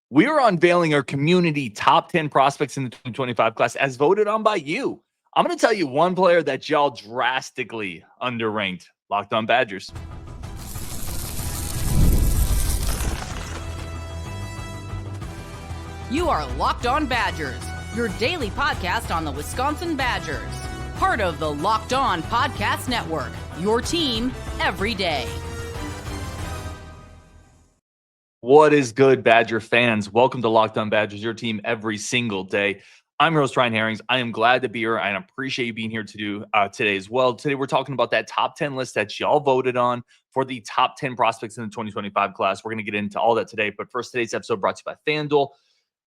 We are unveiling our community top 10 prospects in the 2025 class as voted on by you. I'm going to tell you one player that y'all drastically underranked. Locked on Badgers. You are Locked On Badgers, your daily podcast on the Wisconsin Badgers. Part of the Locked On Podcast Network, your team every day. What is good, Badger fans? Welcome to Locked On Badgers, your team every single day. I'm your host, Ryan Herrings. I am glad to be here, and I appreciate you being here to do today as well. Today, we're talking about that top 10 list that y'all voted on for the top 10 prospects in the 2025 class. We're going to get into all that today, but first, today's episode brought to you by FanDuel.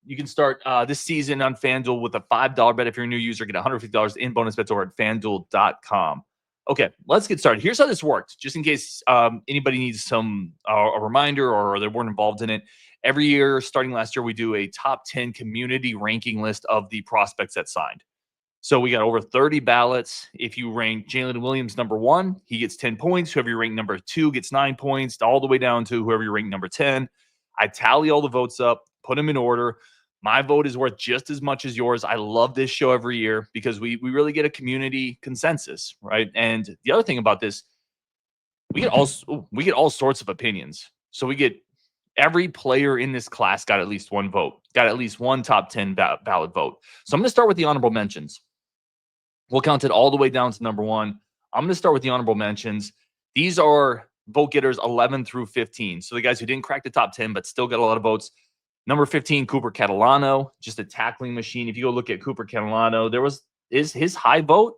You can start this season on FanDuel with a $5 bet. If you're a new user, get $150 in bonus bets over at FanDuel.com. Okay, let's get started. Here's how this works, just in case anybody needs some a reminder or they weren't involved in it. Every year, starting last year, we do a top 10 community ranking list of the prospects that signed. So we got over 30 ballots. If you rank Jaylen Williams number 1, he gets 10 points. Whoever you rank number 2 gets 9 points, all the way down to whoever you rank number 10. I tally all the votes up, put them in order. My vote is worth just as much as yours. I love this show every year because we really get a community consensus, right? And the other thing about this, we get all sorts of opinions. So we get every player in this class got at least one vote, got at least one top 10 ballot vote. So I'm going to start with the honorable mentions. We'll count it all the way down to number 1. I'm going to start with the honorable mentions. These are vote getters 11 through 15. So the guys who didn't crack the top 10 but still got a lot of votes. Number 15, Cooper Catalano, just a tackling machine. If you go look at Cooper Catalano, is his high vote.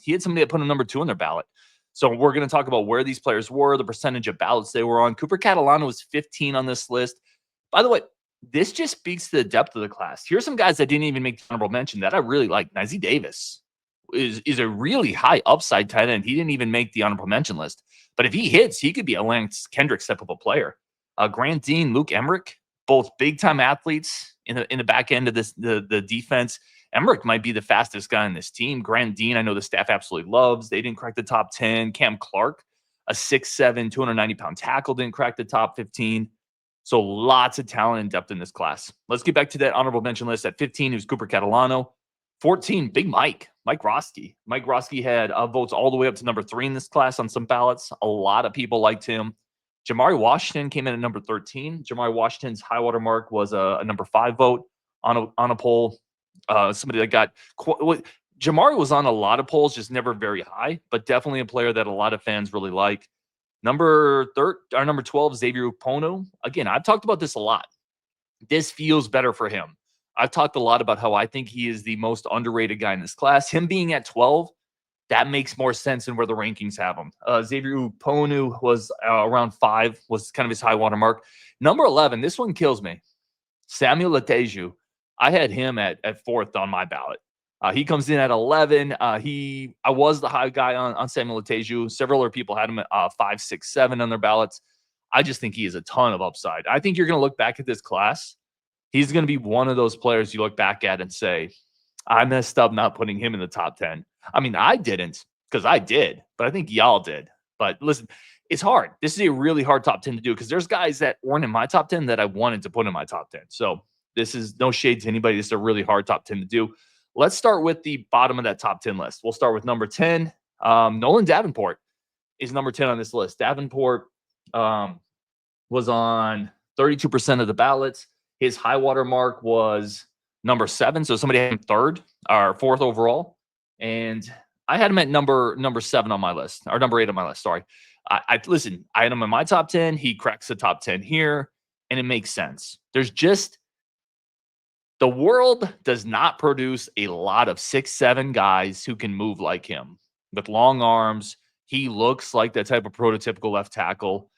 He had somebody that put him number 2 on their ballot. So we're going to talk about where these players were, the percentage of ballots they were on. Cooper Catalano was 15 on this list. By the way, this just speaks to the depth of the class. Here's some guys that didn't even make the honorable mention that I really like. Nazeeh Davis is a really high upside tight end. He didn't even make the honorable mention list. But if he hits, he could be a Lance Kendricks type of a player. Grant Dean, Luke Emmerich, both big-time athletes in the back end of the defense. Emmerich might be the fastest guy on this team. Grant Dean, I know the staff absolutely loves. They didn't crack the top 10. Cam Clark, a 6'7", 290-pound tackle, didn't crack the top 15. So lots of talent and depth in this class. Let's get back to that honorable mention list. At 15, who's Cooper Catalano. 14, Big Mike Roski. Mike Roski had votes all the way up to number 3 in this class on some ballots. A lot of people liked him. Jamari Washington came in at number 13. Jamari Washington's high water mark was a number 5 vote on a poll. Somebody that got Jamari was on a lot of polls, just never very high, but definitely a player that a lot of fans really like. Number 12, Xavier Ukpono. Again, I've talked about this a lot. This feels better for him. I've talked a lot about how I think he is the most underrated guy in this class. Him being at 12, that makes more sense than where the rankings have him. Xavier Ukpono was around 5, was kind of his high water mark. Number 11, this one kills me. Samuel Leteju. I had him at 4th on my ballot. He comes in at 11. I was the high guy on Samuel Leteju. Several other people had him at 5, 6, 7 on their ballots. I just think he has a ton of upside. I think you're going to look back at this class. He's going to be one of those players you look back at and say, I messed up not putting him in the top 10. I mean, I didn't because I did, but I think y'all did. But listen, it's hard. This is a really hard top 10 to do because there's guys that weren't in my top 10 that I wanted to put in my top 10. So this is no shade to anybody. This is a really hard top 10 to do. Let's start with the bottom of that top 10 list. We'll start with number 10. Nolan Davenport is number 10 on this list. Davenport was on 32% of the ballots. His high water mark was number 7. So somebody had him 3rd or 4th overall. And I had him at number 7 on my list, or number 8 on my list. Sorry. Listen, I had him in my top 10. He cracks the top 10 here, and it makes sense. The world does not produce a lot of 6'7" guys who can move like him with long arms. He looks like that type of prototypical left tackle.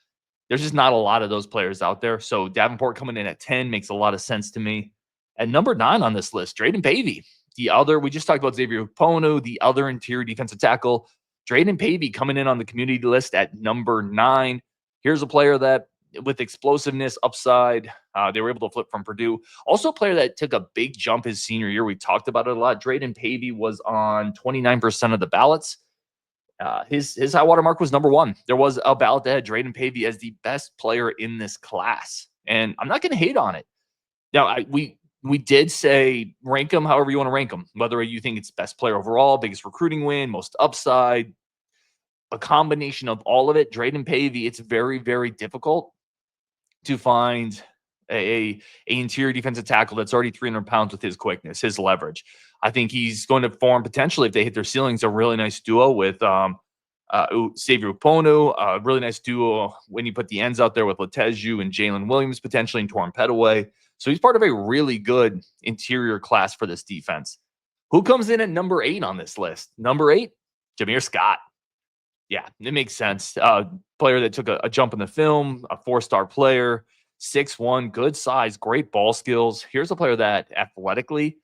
There's just not a lot of those players out there. So Davenport coming in at 10 makes a lot of sense to me. At number 9 on this list, Drayden Pavey. We just talked about Xavier Ukpono, the other interior defensive tackle. Drayden Pavey coming in on the community list at number 9. Here's a player that, with explosiveness, upside, they were able to flip from Purdue. Also a player that took a big jump his senior year. We talked about it a lot. Drayden Pavey was on 29% of the ballots. His high water mark was number 1. There was a ballot that had Drayden Pavey as the best player in this class. And I'm not going to hate on it. Now, we did say rank them however you want to rank them, whether you think it's best player overall, biggest recruiting win, most upside, a combination of all of it. Drayden Pavey, it's very, very difficult to find a interior defensive tackle that's already 300 pounds with his quickness, his leverage. I think he's going to form potentially, if they hit their ceilings, a really nice duo with Xavier Ukponu, a really nice duo when you put the ends out there with Leteju and Jaylen Williams, potentially, and Torrin Petaway. So he's part of a really good interior class for this defense. Who comes in at number 8 on this list? Number 8, Jameer Scott. Yeah, it makes sense. Player that took a jump in the film, a 4-star player, 6'1", good size, great ball skills. Here's a player that athletically,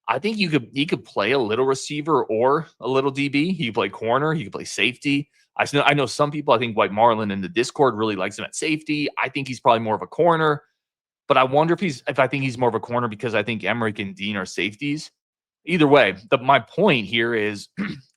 I think he could play a little receiver or a little DB. He could play corner. He could play safety. I know some people, I think White Marlin in the Discord really likes him at safety. I think he's probably more of a corner. But I wonder if I think he's more of a corner because I think Emmerich and Dean are safeties. Either way, my point here is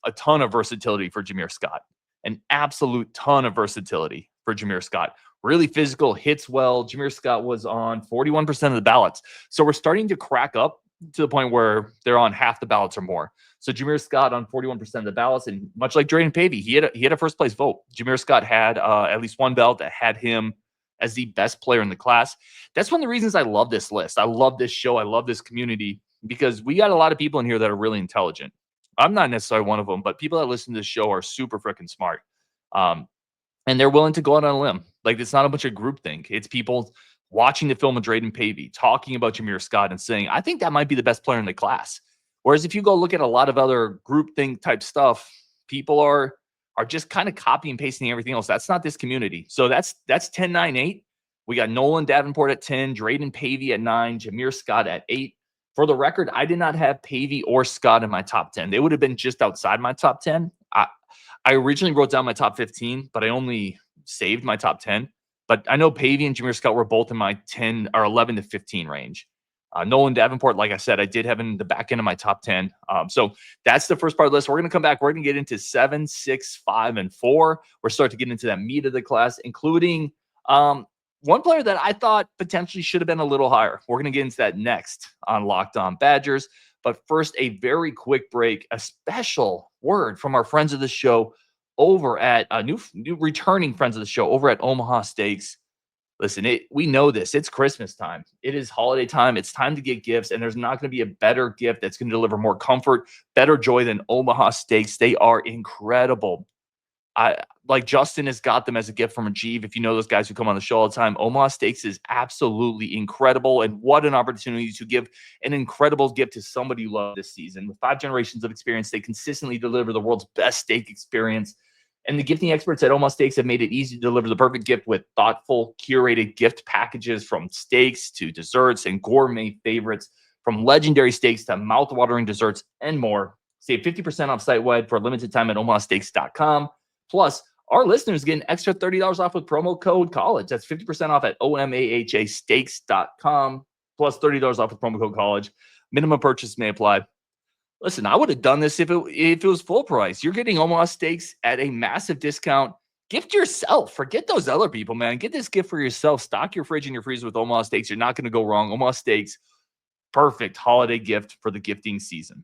a ton of versatility for Jameer Scott. An absolute ton of versatility for Jameer Scott. Really physical, hits well. Jameer Scott was on 41% of the ballots. So we're starting to crack up to the point where they're on half the ballots or more. So Jameer Scott on 41% of the ballots, and much like Drayden Pavey, he had a first place vote. Jameer Scott had at least one ballot that had him as the best player in the class. That's one of the reasons I love this list. I love this show. I love this community because we got a lot of people in here that are really intelligent. I'm not necessarily one of them, but people that listen to this show are super freaking smart. And they're willing to go out on a limb. Like, it's not a bunch of groupthink. It's people watching the film of Drayden Pavey, talking about Jameer Scott and saying, I think that might be the best player in the class. Whereas if you go look at a lot of other groupthink type stuff, people are just kind of copy and pasting everything else. That's not this community. So that's 10, 9, 8. We got Nolan Davenport at 10, Drayden Pavey at 9, Jameer Scott at 8. For the record, I did not have Pavey or Scott in my top 10. They would have been just outside my top 10. I originally wrote down my top 15, but I only saved my top 10. But I know Pavey and Jameer Scott were both in my 10 or 11 to 15 range. Nolan Davenport, like I said, I did have in the back end of my top 10. So that's the first part of the list. We're going to come back. We're going to get into 7, 6, 5, and 4. We're starting to get into that meat of the class, including one player that I thought potentially should have been a little higher. We're going to get into that next on Locked On Badgers. But first, a very quick break, a special word from our friends of the show over at new returning friends of the show over at Omaha Steaks. Listen, we know this. It's Christmas time. It is holiday time. It's time to get gifts, and there's not going to be a better gift that's going to deliver more comfort, better joy than Omaha Steaks. They are incredible. Like Justin has got them as a gift from Rajiv. If you know those guys who come on the show all the time, Omaha Steaks is absolutely incredible. And what an opportunity to give an incredible gift to somebody you love this season. With 5 generations of experience, they consistently deliver the world's best steak experience. And the gifting experts at Omaha Steaks have made it easy to deliver the perfect gift with thoughtful, curated gift packages from steaks to desserts and gourmet favorites, from legendary steaks to mouth-watering desserts and more. Save 50% off site-wide for a limited time at omahasteaks.com. Plus, our listeners get an extra $30 off with promo code college. That's 50% off at omahasteaks.com, plus $30 off with promo code college. Minimum purchase may apply. Listen, I would have done this if it was full price. You're getting Omaha Steaks at a massive discount. Gift yourself. Forget those other people, man. Get this gift for yourself. Stock your fridge and your freezer with Omaha Steaks. You're not going to go wrong. Omaha Steaks, perfect holiday gift for the gifting season.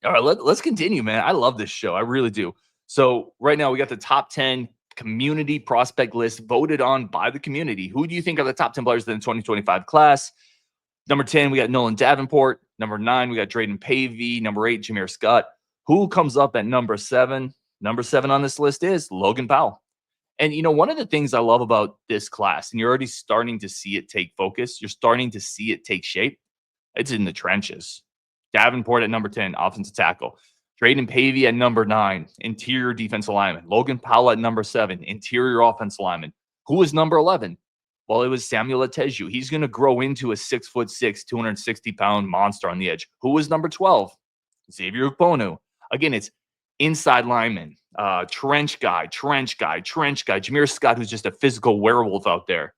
All right, let's continue, man. I love this show. I really do. So right now we got the top 10 community prospect list voted on by the community. Who do you think are the top 10 players in the 2025 class? Number 10, we got Nolan Davenport. Number 9, we got Drayden Pavey. Number 8, Jameer Scott. Who comes up at number 7? Number 7 on this list is Logan Powell. And, you know, one of the things I love about this class, and you're already starting to see it take focus, you're starting to see it take shape, it's in the trenches. Davenport at number 10, offensive tackle. Drayden Pavey at number 9, interior defensive lineman. Logan Powell at number 7, interior offensive lineman. Who was number 11? Well, it was Samuel Leteju. He's going to grow into a 6'6", 260-pound monster on the edge. Who was number 12? Xavier Ukponu. Again, it's inside lineman, trench guy. Jameer Scott, who's just a physical werewolf out there.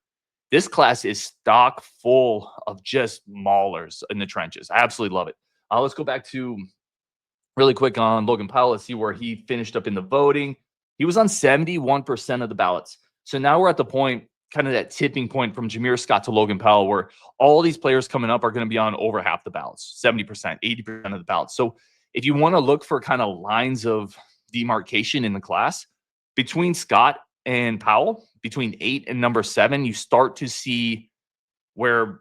This class is stock full of just maulers in the trenches. I absolutely love it. Let's go back to really quick on Logan Powell. Let's see where he finished up in the voting. He was on 71% of the ballots. So now we're at the point kind of that tipping point from Jameer Scott to Logan Powell, where all these players coming up are going to be on over half the ballots, 70%, 80% of the ballots. So if you want to look for kind of lines of demarcation in the class between Scott and Powell, between 8 and number 7, you start to see where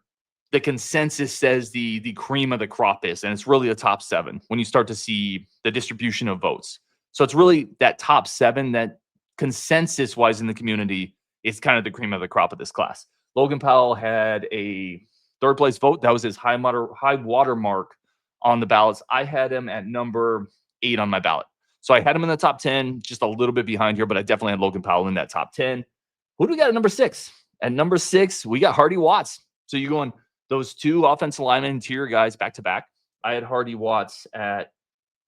the consensus says the cream of the crop is, and it's really the top 7 when you start to see the distribution of votes. So it's really that top 7 that consensus-wise in the community is kind of the cream of the crop of this class. Logan Powell had a third-place vote. That was his high water mark on the ballots. I had him at number 8 on my ballot. So I had him in the top 10, just a little bit behind here, but I definitely had Logan Powell in that top 10. Who do we got at number 6? At number 6, we got Hardy Watts. So you're going those 2 offensive linemen, interior guys back to back. I had Hardy Watts at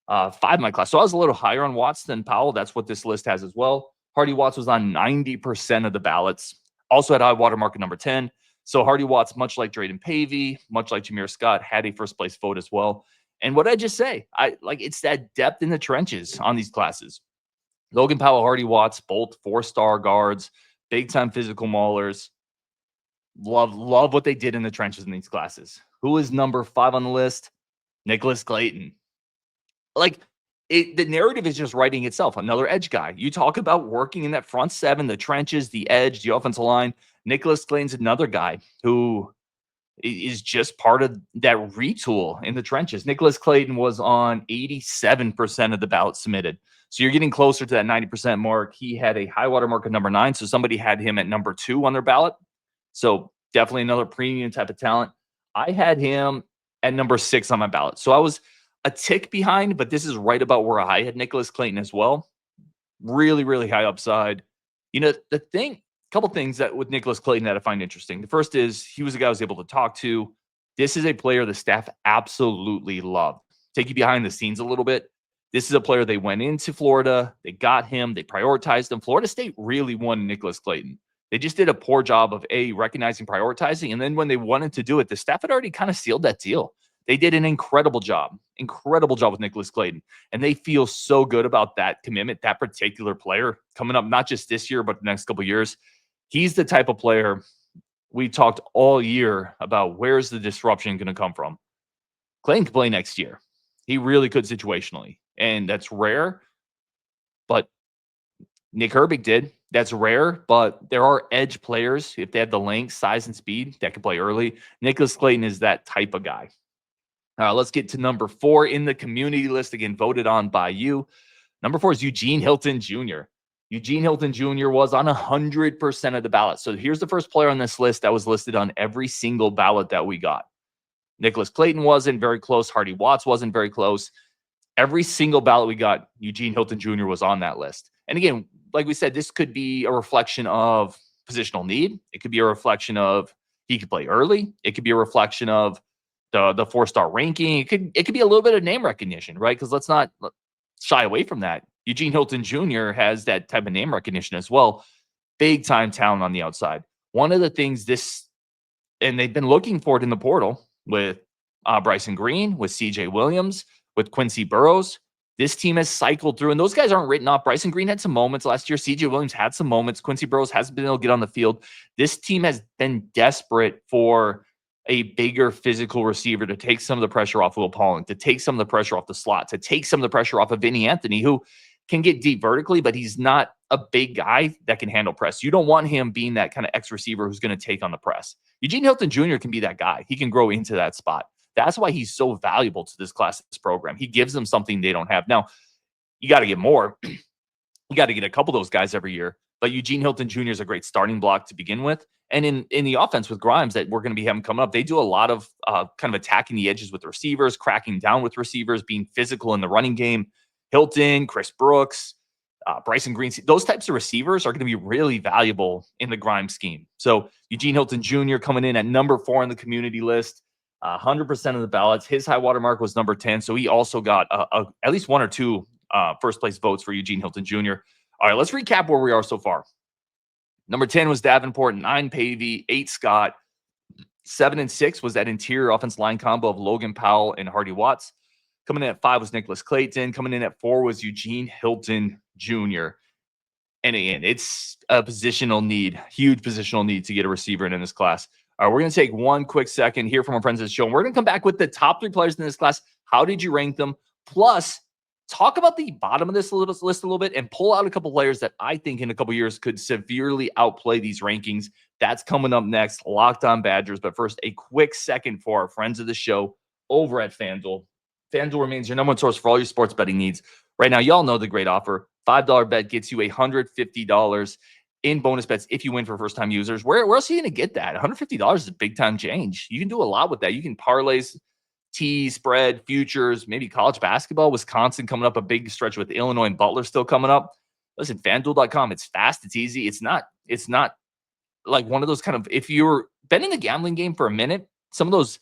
5 in my class. So I was a little higher on Watts than Powell. That's what this list has as well. Hardy Watts was on 90% of the ballots. Also had high watermark at number 10. So Hardy Watts, much like Drayden Pavey, much like Jameer Scott, had a first place vote as well. And what did I just say? It's that depth in the trenches on these classes. Logan Powell, Hardy Watts, both 4-star guards, big time physical maulers. Love what they did in the trenches in these classes. Who is number 5 on the list? Nicholas Clayton. The narrative is just writing itself. Another edge guy. You talk about working in that front 7, the trenches, the edge, the offensive line. Nicholas Clayton's another guy who is just part of that retool in the trenches. Nicholas Clayton was on 87% of the ballots submitted. So you're getting closer to that 90% mark. He had a high water mark of number 9. So somebody had him at number 2 on their ballot. So definitely another premium type of talent. I had him at number 6 on my ballot. So I was a tick behind, but this is right about where I had Nicholas Clayton as well. Really, really high upside. Couple things that with Nicholas Clayton that I find interesting. The first is he was a guy I was able to talk to. This is a player the staff absolutely loved. Take you behind the scenes a little bit. This is a player they went into Florida. They got him. They prioritized him. Florida State really won Nicholas Clayton. They just did a poor job of recognizing, prioritizing. And then when they wanted to do it, the staff had already kind of sealed that deal. They did an incredible job with Nicholas Clayton. And they feel so good about that commitment, that particular player coming up, not just this year, but the next couple of years. He's the type of player we talked all year about where's the disruption going to come from. Clayton could play next year. He really could situationally. And that's rare. But Nick Herbig did. That's rare, but there are edge players, if they have the length, size, and speed, that can play early. Nicholas Clayton is that type of guy. Let's get to number 4 in the community list, again, voted on by you. Number 4 is Eugene Hilton Jr. Eugene Hilton Jr. was on 100% of the ballot. So here's the first player on this list that was listed on every single ballot that we got. Nicholas Clayton wasn't very close. Hardy Watts wasn't very close. Every single ballot we got, Eugene Hilton Jr. was on that list. And again, like we said, this could be a reflection of positional need. It could be a reflection of he could play early. It could be a reflection of the 4-star ranking. It could be a little bit of name recognition, right? Because let's not shy away from that. Eugene Hilton Jr. has that type of name recognition as well. Big time talent on the outside. One of the things and they've been looking for it in the portal with Bryson Green, with CJ Williams, with Quincy Burrows. This team has cycled through, and those guys aren't written off. Bryson Green had some moments last year. CJ Williams had some moments. Quincy Burrows hasn't been able to get on the field. This team has been desperate for a bigger physical receiver to take some of the pressure off Will Pauling, to take some of the pressure off the slot, to take some of the pressure off of Vinny Anthony, who can get deep vertically, but he's not a big guy that can handle press. You don't want him being that kind of X receiver who's going to take on the press. Eugene Hilton Jr. can be that guy. He can grow into that spot. That's why he's so valuable to this class, this program. He gives them something they don't have. Now, you got to get more. You got to get a couple of those guys every year. But Eugene Hilton Jr. is a great starting block to begin with. And in the offense with Grimes that we're going to be having coming up, they do a lot of kind of attacking the edges with the receivers, cracking down with receivers, being physical in the running game. Hilton, Chris Brooks, Bryson Green, those types of receivers are going to be really valuable in the Grimes scheme. So Eugene Hilton Jr. coming in at number 4 on the community list, 100% of the ballots. His high water mark was number 10. So he also got at least 1 or 2 first place votes for Eugene Hilton Jr. All right, let's recap where we are so far. Number 10 was Davenport, 9 Pavey, 8 Scott, 7 and 6 was that interior offense line combo of Logan Powell and Hardy Watts. Coming in at 5 was Nicholas Clayton. Coming in at 4 was Eugene Hilton Jr. And again, it's a positional need, huge positional need to get a receiver in this class. All right, we're going to take one quick second, hear from our friends at the show, and we're going to come back with the top 3 players in this class. How did you rank them? Plus, talk about the bottom of this list a little bit and pull out a couple players that I think in a couple years could severely outplay these rankings. That's coming up next, Locked On Badgers. But first, a quick second for our friends of the show over at FanDuel. FanDuel remains your number one source for all your sports betting needs. Right now, y'all know the great offer. $5 bet gets you $150 in bonus bets if you win for first-time users. Where else are you going to get that? $150 is a big-time change. You can do a lot with that. You can parlays, tease, spread, futures, maybe college basketball. Wisconsin coming up a big stretch with Illinois and Butler still coming up. Listen, FanDuel.com, it's fast, it's easy. It's not like one of those kind of, if you're betting the gambling game for a minute, some of those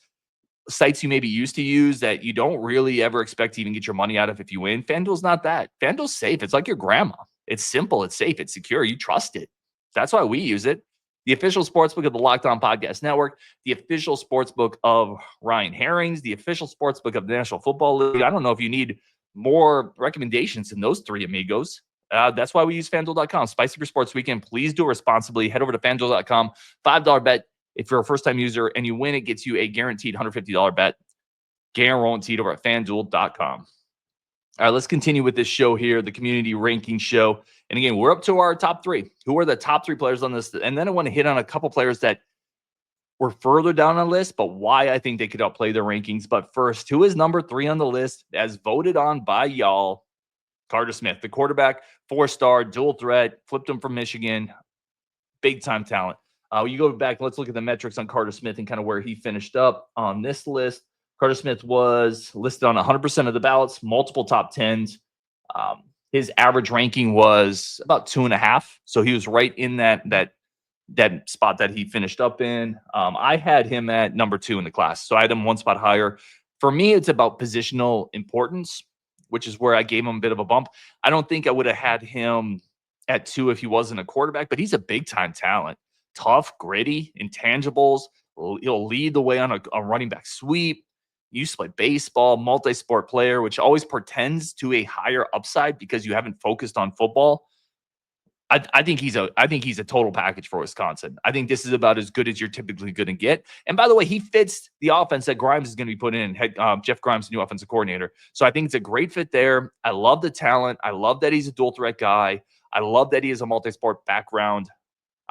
sites you maybe used to use that you don't really ever expect to even get your money out of if you win. FanDuel's not that. FanDuel's safe. It's like your grandma. It's simple. It's safe. It's secure. You trust it. That's why we use it. The official sportsbook of the Locked On Podcast Network, the official sportsbook of Ryan Herrings, the official sportsbook of the National Football League. I don't know if you need more recommendations than those three amigos. That's why we use FanDuel.com. Spicy for sports weekend. Please do it responsibly. Head over to FanDuel.com. $5 bet. If you're a first-time user and you win, it gets you a guaranteed $150 bet. Guaranteed over at FanDuel.com. All right, let's continue with this show here, the community ranking show. And again, we're up to our top 3. Who are the top 3 players on this? And then I want to hit on a couple players that were further down on the list, but why I think they could outplay their rankings. But first, who is number 3 on the list as voted on by y'all? Carter Smith, the quarterback, 4-star, dual threat, flipped him from Michigan, big-time talent. You go back, let's look at the metrics on Carter Smith and kind of where he finished up on this list. Carter Smith was listed on 100% of the ballots, multiple top 10s. His average ranking was about 2.5. So he was right in that spot that he finished up in. I had him at number 2 in the class. So I had him one spot higher. For me, it's about positional importance, which is where I gave him a bit of a bump. I don't think I would have had him at 2 if he wasn't a quarterback, but he's a big-time talent. Tough, gritty, intangibles. He'll lead the way on a running back sweep. Used to play baseball, multi-sport player, which always portends to a higher upside because you haven't focused on football. I think he's a total package for Wisconsin. I think this is about as good as you're typically going to get. And by the way, he fits the offense that Grimes is going to be put in. Jeff Grimes, new offensive coordinator. So I think it's a great fit there. I love the talent. I love that he's a dual threat guy. I love that he has a multi-sport background.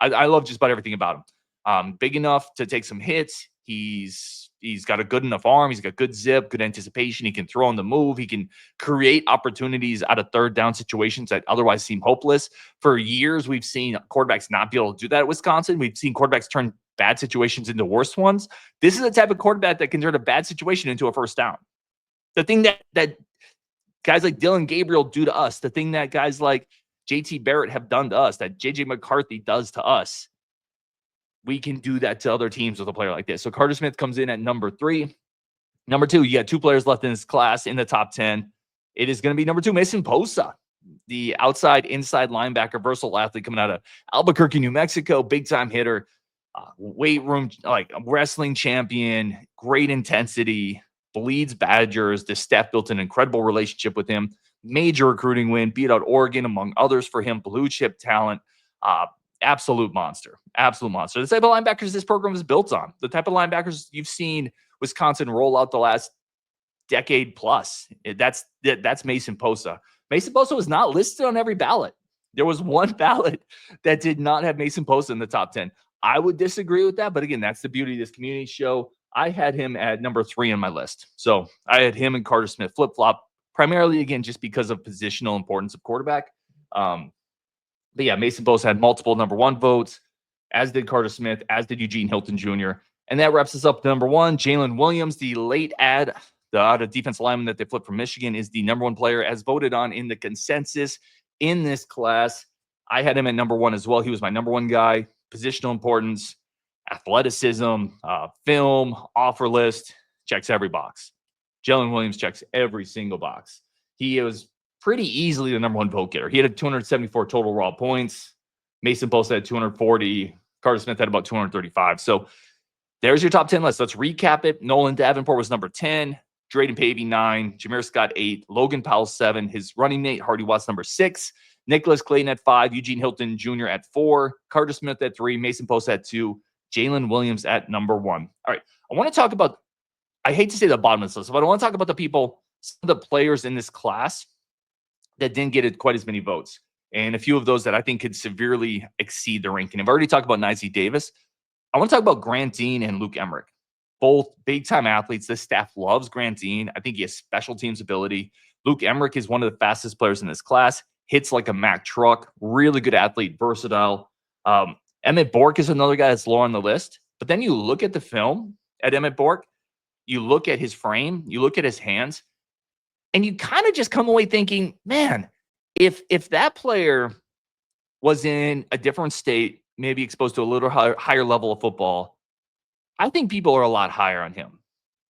I love just about everything about him. Big enough to take some hits. He's got a good enough arm. He's got good zip, good anticipation. He can throw on the move. He can create opportunities out of third down situations that otherwise seem hopeless. For years, we've seen quarterbacks not be able to do that at Wisconsin. We've seen quarterbacks turn bad situations into worse ones. This is the type of quarterback that can turn a bad situation into a first down. The thing that guys like Dylan Gabriel do to us, the thing that guys like JT Barrett have done to us, that JJ McCarthy does to us, we can do that to other teams with a player like this. So Carter Smith comes in at number 3. Number 2, you got 2 players left in this class in the top 10. It is going to be number 2, Mason Posa, the outside, inside linebacker, versatile athlete coming out of Albuquerque, New Mexico, big-time hitter, weight room, like wrestling champion, great intensity, bleeds Badgers. The staff built an incredible relationship with him. Major recruiting win, beat out Oregon, among others for him, blue chip talent. Absolute monster. Absolute monster. The type of linebackers this program is built on. The type of linebackers you've seen Wisconsin roll out the last decade plus. That's Mason Posa. Mason Posa was not listed on every ballot. There was one ballot that did not have Mason Posa in the top 10. I would disagree with that, but again, that's the beauty of this community show. I had him at number 3 on my list. So I had him and Carter Smith flip-flop, primarily, again, just because of positional importance of quarterback. But yeah, Mason Posa had multiple number 1 votes, as did Carter Smith, as did Eugene Hilton Jr. And that wraps us up to number 1. Jaylen Williams, the late add, the defensive lineman that they flipped from Michigan, is the number 1 player as voted on in the consensus in this class. I had him at number 1 as well. He was my number 1 guy. Positional importance, athleticism, film, offer list, checks every box. Jaylen Williams checks every single box. He was pretty easily the number 1 vote getter. He had 274 total raw points. Mason Posa had 240. Carter Smith had about 235. So there's your top 10 list. Let's recap it. Nolan Davenport was number 10. Drayden Pavey, 9. Jameer Scott, 8. Logan Powell, 7. His running mate, Hardy Watts, number 6. Nicholas Clayton at 5, Eugene Hilton Jr. at 4, Carter Smith at 3, Mason Posa at 2, Jaylen Williams at number 1. All right, I want to talk about, I hate to say the bottom of this list, but I want to talk about the people, some of the players in this class that didn't get quite as many votes. And a few of those that I think could severely exceed the ranking. I've already talked about Nyzie Davis. I want to talk about Grant Dean and Luke Emmerich. Both big-time athletes. This staff loves Grant Dean. I think he has special teams ability. Luke Emmerich is one of the fastest players in this class. Hits like a Mack truck. Really good athlete, versatile. Emmett Bork is another guy that's low on the list. But then you look at the film at Emmett Bork. You look at his frame. You look at his hands. And you kind of just come away thinking, man, if that player was in a different state, maybe exposed to a little higher level of football, I think people are a lot higher on him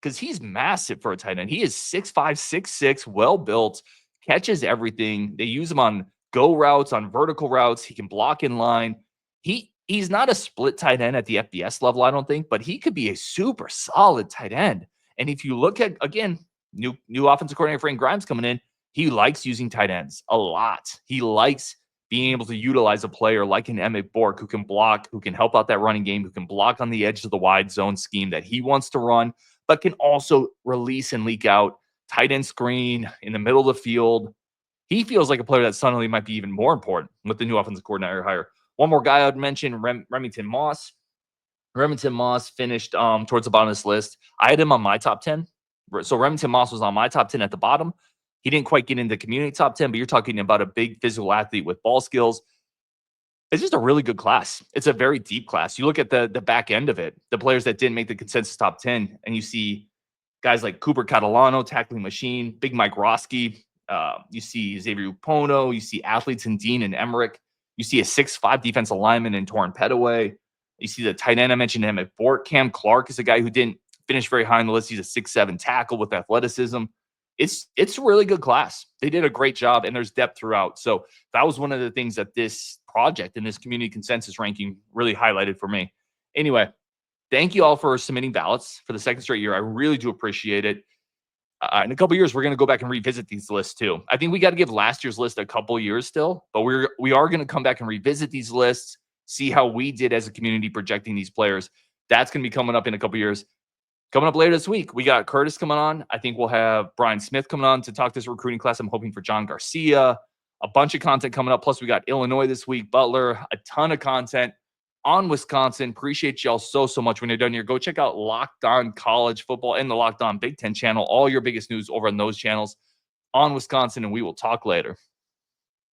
because he's massive for a tight end. He is 6'5", 6'6", well-built, catches everything. They use him on go routes, on vertical routes. He can block in line. He's not a split tight end at the FBS level, I don't think, but he could be a super solid tight end. And if you look at, again, new offensive coordinator Frank Grimes coming in, he likes using tight ends a lot. He likes being able to utilize a player like an Emmett Bork who can block, who can help out that running game, who can block on the edge of the wide zone scheme that he wants to run, but can also release and leak out, tight end screen in the middle of the field. He feels like a player that suddenly might be even more important with the new offensive coordinator hire. One more guy I'd mention, Remington Moss. Remington Moss finished towards the bottom of this list. I had him on my top 10. So Remington Moss was on my top 10 at the bottom. He didn't quite get into community top 10, but you're talking about a big physical athlete with ball skills. It's just a really good class. It's a very deep class. You look at the back end of it, the players that didn't make the consensus top 10, and you see guys like Cooper Catalano, tackling machine, Big Mike Roski. You see Xavier Upono. You see athletes in Dean and Emmerich. You see a 6'5" defensive lineman in Torrin Petaway. You see the tight end I mentioned, Emmett Bork. Cam Clark is a guy who didn't finish very high on the list. He's a 6'7" tackle with athleticism. It's a really good class. They did a great job, and there's depth throughout. So that was one of the things that this project and this community consensus ranking really highlighted for me. Anyway, thank you all for submitting ballots for the second straight year. I really do appreciate it. In a couple of years, we're going to go back and revisit these lists too. I think we got to give last year's list a couple of years still, but we are going to come back and revisit these lists, see how we did as a community projecting these players. That's going to be coming up in a couple of years. Coming up later this week, we got Curtis coming on. I think we'll have Brian Smith coming on to talk this recruiting class. I'm hoping for John Garcia. A bunch of content coming up. Plus, we got Illinois this week, Butler, a ton of content on Wisconsin. Appreciate y'all so much. When you're done here, go check out Locked On College Football and the Locked On Big Ten channel. All your biggest news over on those channels on Wisconsin, and we will talk later.